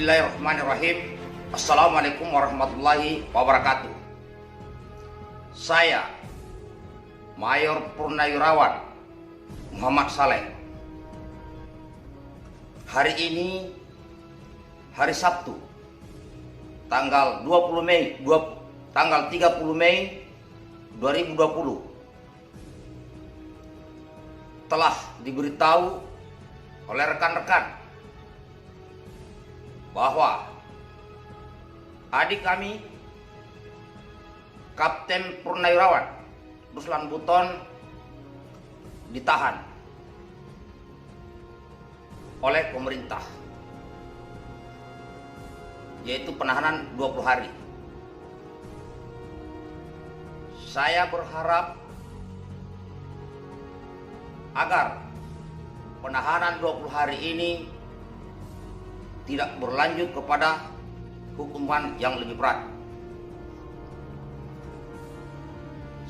Bismillahirrahmanirrahim. Assalamualaikum warahmatullahi wabarakatuh. Saya Mayor Purnawirawan Muhammad Saleh. Hari ini hari Sabtu, tanggal 30 Mei 2020, telah diberitahu oleh rekan-rekan bahwa adik kami Kapten Purnawirawan Ruslan Buton ditahan oleh pemerintah, yaitu penahanan 20 hari. Saya berharap agar penahanan 20 hari ini tidak berlanjut kepada hukuman yang lebih berat.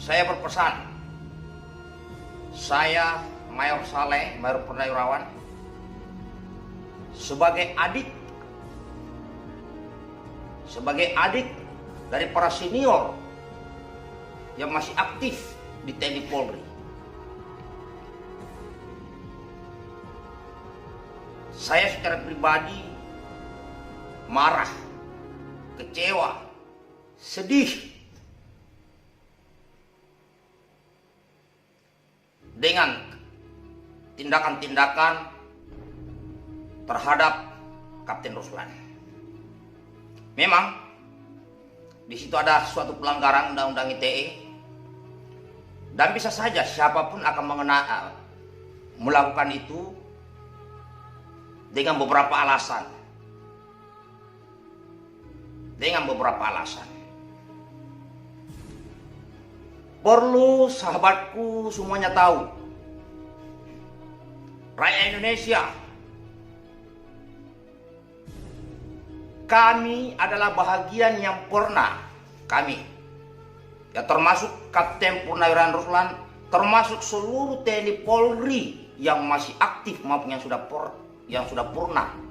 Saya berpesan, saya Mayor Saleh, Mayor Purnawirawan, sebagai adik dari para senior yang masih aktif di TNI Polri, saya secara pribadi marah, kecewa, sedih dengan tindakan-tindakan terhadap Kapten Ruslan. Memang di situ ada suatu pelanggaran Undang-Undang ITE, dan bisa saja siapapun akan melakukan itu dengan beberapa alasan. Perlu sahabatku semuanya tahu, rakyat Indonesia, kami adalah bahagian yang pernah kami, ya termasuk Kapten Purnawirawan Ruslan, termasuk seluruh TNI Polri yang masih aktif maupun yang sudah purna.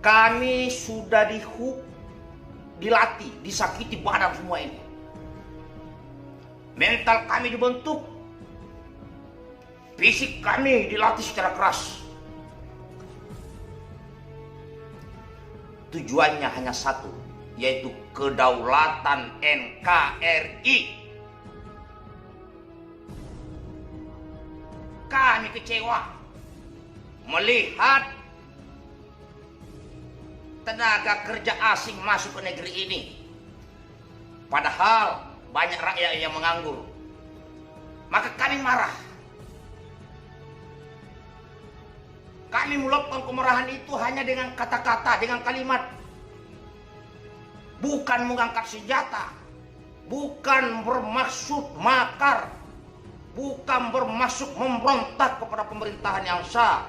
Kami sudah dilatih, disakiti badan semua ini. Mental kami dibentuk, fisik kami dilatih secara keras. Tujuannya hanya satu, yaitu kedaulatan NKRI. Kami kecewa melihat tenaga kerja asing masuk ke negeri ini, padahal banyak rakyat yang menganggur. Maka kami marah. Kami meluapkan kemarahan itu hanya dengan kata-kata, dengan kalimat. Bukan mengangkat senjata, bukan bermaksud makar, bukan bermaksud memberontak kepada pemerintahan yang sah,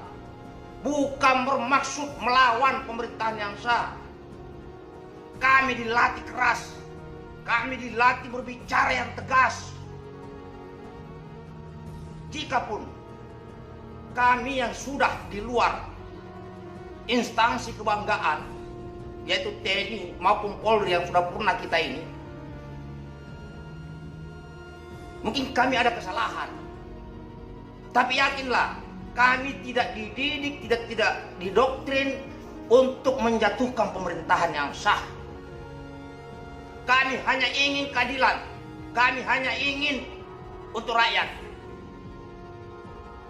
bukan bermaksud melawan pemerintahan yang sah. Kami dilatih keras, kami dilatih berbicara yang tegas. Jikapun kami yang sudah di luar instansi kebanggaan, yaitu TNI maupun Polri yang sudah purna kita ini, mungkin kami ada kesalahan, tapi yakinlah kami tidak dididik, tidak didoktrin untuk menjatuhkan pemerintahan yang sah. Kami hanya ingin keadilan, kami hanya ingin untuk rakyat.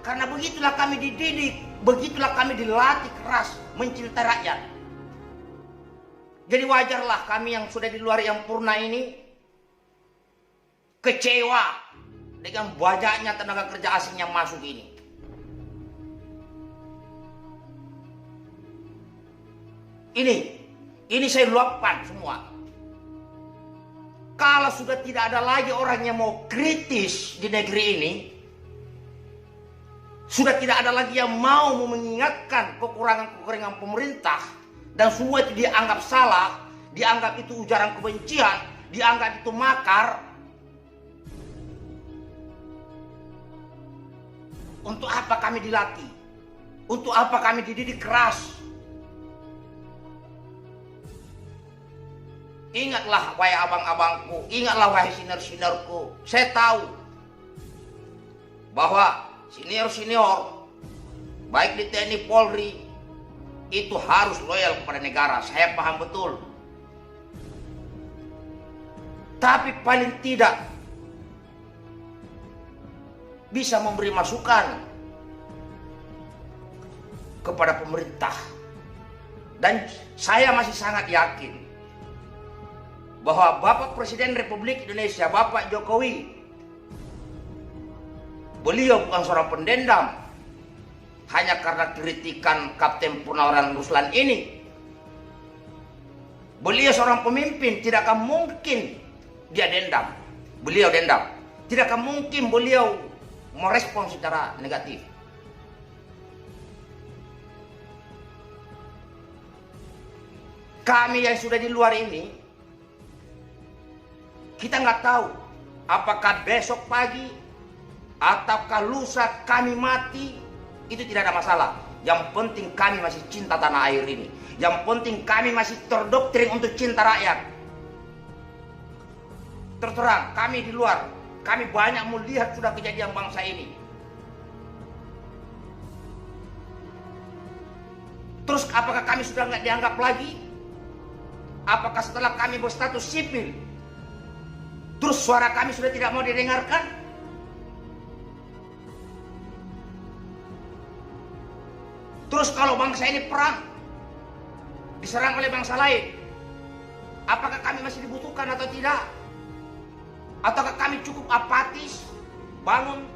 Karena begitulah kami dididik, begitulah kami dilatih keras mencintai rakyat. Jadi wajarlah kami yang sudah di luar yang purna ini kecewa dengan banyaknya tenaga kerja asing yang masuk ini. Ini saya luapkan semua. Kalau sudah tidak ada lagi orang yang mau kritis di negeri ini, sudah tidak ada lagi yang mau mengingatkan kekurangan-kekurangan pemerintah, dan semua itu dianggap salah, dianggap itu ujaran kebencian, dianggap itu makar. Untuk apa kami dilatih? Untuk apa kami dididik keras? Ingatlah wahai abang-abangku, ingatlah wahai senior-seniorku. Saya tahu bahwa senior-senior baik di TNI Polri itu harus loyal kepada negara. Saya paham betul. Tapi paling tidak bisa memberi masukan kepada pemerintah. Dan saya masih sangat yakin bahwa Bapak Presiden Republik Indonesia, Bapak Jokowi, beliau bukan seorang pendendam hanya karena kritikan Kapten Purnawirawan Ruslan ini. Beliau seorang pemimpin, tidak akan mungkin dia dendam. Beliau dendam. Tidak akan mungkin beliau merespon secara negatif. Kami yang sudah di luar ini, kita nggak tahu apakah besok pagi ataukah lusa kami mati, itu tidak ada masalah. Yang penting kami masih cinta tanah air ini. Yang penting kami masih terdoktrin untuk cinta rakyat. Terterang, kami di luar, kami banyak melihat sudah kejadian bangsa ini. Terus apakah kami sudah nggak dianggap lagi? Apakah setelah kami berstatus sipil, terus suara kami sudah tidak mau didengarkan? Terus kalau bangsa ini perang, diserang oleh bangsa lain, apakah kami masih dibutuhkan atau tidak? Ataukah kami cukup apatis, bangun,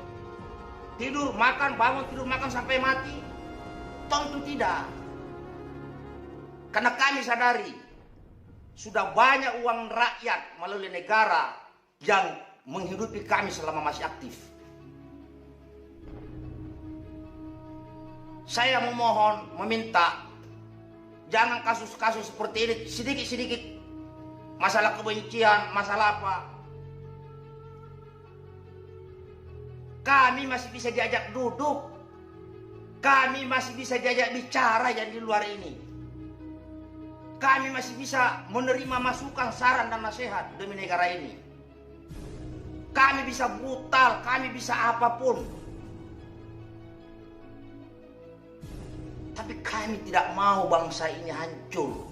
tidur, makan, bangun, tidur, makan sampai mati? Tentu tidak. Karena kami sadari, sudah banyak uang rakyat melalui negara yang menghidupi kami selama masih aktif. Saya memohon, meminta, jangan kasus-kasus seperti ini, sedikit-sedikit masalah kebencian, masalah apa. Kami masih bisa diajak duduk, kami masih bisa diajak bicara yang di luar ini. Kami masih bisa menerima masukan, saran, dan nasihat demi negara ini. Kami bisa brutal, kami bisa apapun. Tapi kami tidak mau bangsa ini hancur.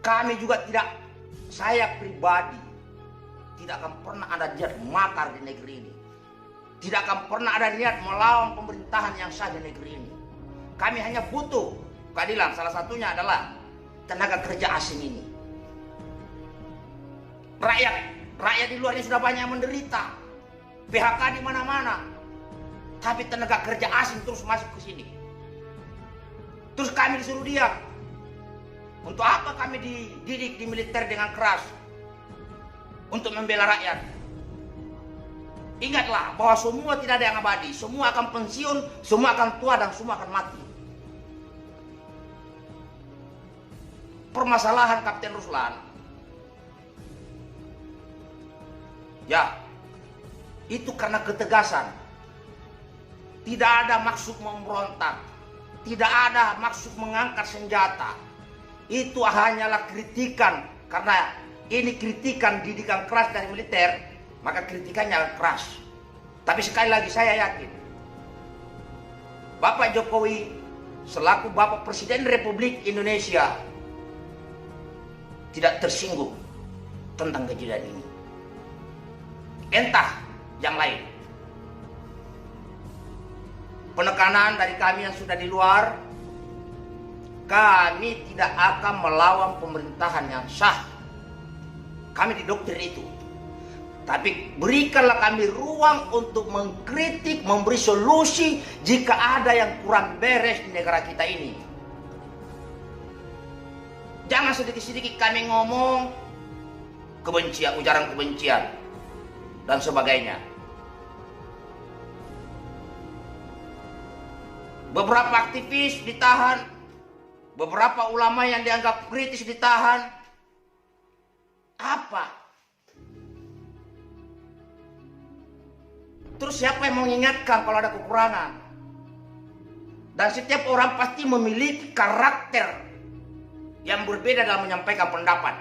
Kami juga tidak, saya pribadi, tidak akan pernah ada niat makar di negeri ini. Tidak akan pernah ada niat melawan pemerintahan yang sah di negeri ini. Kami hanya butuh keadilan. Salah satunya adalah tenaga kerja asing ini. Rakyat di luar ini sudah banyak menderita, PHK di mana-mana, tapi tenaga kerja asing terus masuk ke sini. Terus kami disuruh diam. Untuk apa kami dididik di militer dengan keras? Untuk membela rakyat. Ingatlah bahwa semua tidak ada yang abadi, semua akan pensiun, semua akan tua, dan semua akan mati. Permasalahan Kapten Ruslan, ya, itu karena ketegasan. Tidak ada maksud memberontak, tidak ada maksud mengangkat senjata. Itu hanyalah kritikan, karena ini kritikan didikan keras dari militer, maka kritikannya keras. Tapi sekali lagi saya yakin, Bapak Jokowi selaku Bapak Presiden Republik Indonesia tidak tersinggung tentang kejadian ini. Entah yang lain. Penekanan dari kami yang sudah di luar, kami tidak akan melawan pemerintahan yang sah. Kami didoktrin itu. Tapi berikanlah kami ruang untuk mengkritik, memberi solusi jika ada yang kurang beres di negara kita ini. Jangan sedikit-sedikit kami ngomong kebencian, ujaran kebencian, dan sebagainya. Beberapa aktivis ditahan, beberapa ulama yang dianggap kritis ditahan. Apa? Terus siapa yang mengingatkan kalau ada kekurangan? Dan setiap orang pasti memiliki karakter yang berbeda dalam menyampaikan pendapat.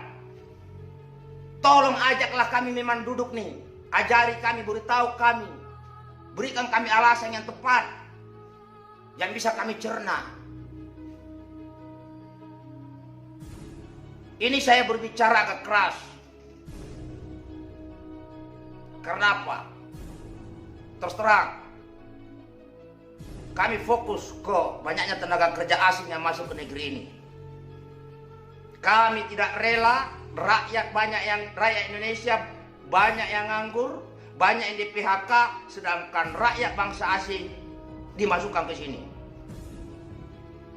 Tolong ajaklah kami memang duduk nih. Ajari kami, beritahu kami. Berikan kami alasan yang tepat. Yang bisa kami cerna. Ini saya berbicara agak keras. Karena apa? Terus terang, kami fokus ke banyaknya tenaga kerja asing yang masuk ke negeri ini. Kami tidak rela rakyat Indonesia banyak yang nganggur, banyak yang di PHK, sedangkan rakyat bangsa asing dimasukkan ke sini.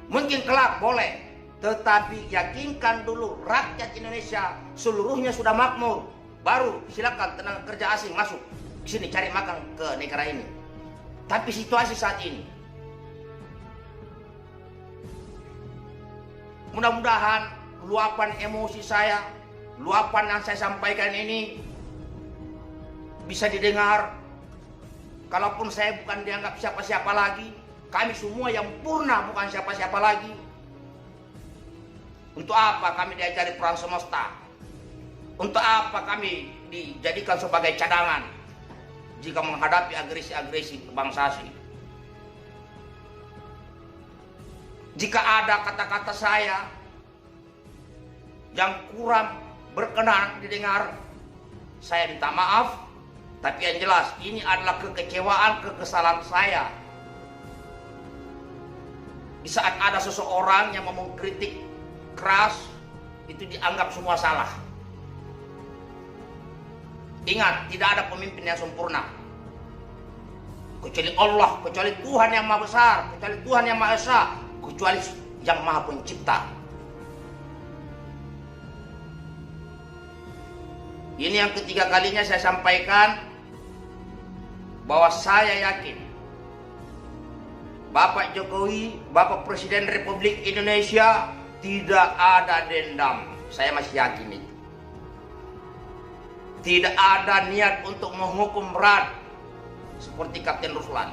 Mungkin kelak boleh, tetapi yakinkan dulu rakyat Indonesia seluruhnya sudah makmur, baru silakan tenaga kerja asing masuk ke sini cari makan ke negara ini. Tapi situasi saat ini, mudah-mudahan luapan emosi saya, luapan yang saya sampaikan ini bisa didengar. Kalaupun saya bukan dianggap siapa-siapa lagi, kami semua yang purna bukan siapa-siapa lagi. Untuk apa kami diajari perang semesta? Untuk apa kami dijadikan sebagai cadangan jika menghadapi agresi-agresi kebangsaan? Jika ada kata-kata saya yang kurang berkenan didengar, saya minta maaf. Tapi yang jelas, ini adalah kekecewaan, kekesalan saya. Di saat ada seseorang yang mau mengkritik keras, itu dianggap semua salah. Ingat, tidak ada pemimpin yang sempurna. Kecuali Allah, kecuali Tuhan yang Maha Besar, kecuali Tuhan yang Maha Esa, kecuali yang Maha Pencipta. Ini yang ketiga kalinya saya sampaikan bahwa saya yakin Bapak Jokowi, Bapak Presiden Republik Indonesia tidak ada dendam. Saya masih yakin itu. Tidak ada niat untuk menghukum berat seperti Kapten Ruslan.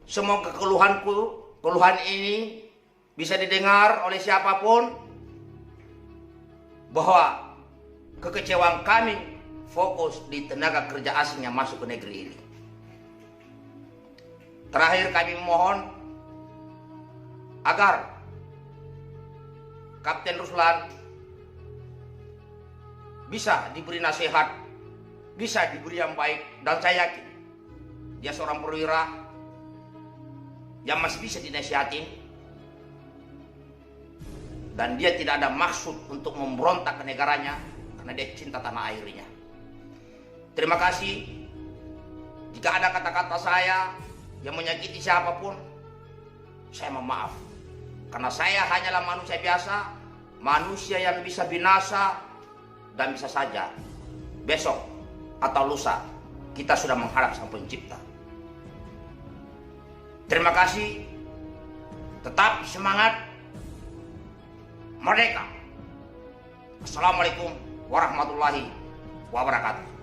Semoga keluhan ini bisa didengar oleh siapapun, bahwa kekecewaan kami fokus di tenaga kerja asing yang masuk ke negeri ini. Terakhir kami mohon agar Kapten Ruslan bisa diberi nasihat, bisa diberi yang baik, dan saya yakin dia seorang perwira yang masih bisa dinasihatin, dan dia tidak ada maksud untuk memberontak ke negaranya karena dia cinta tanah airnya. Terima kasih. Jika ada kata-kata saya yang menyakiti siapapun, saya mohon maaf. Karena saya hanyalah manusia biasa, manusia yang bisa binasa, dan bisa saja besok atau lusa kita sudah menghadap Sang Pencipta. Terima kasih. Tetap semangat. Merdeka. Assalamualaikum warahmatullahi wabarakatuh.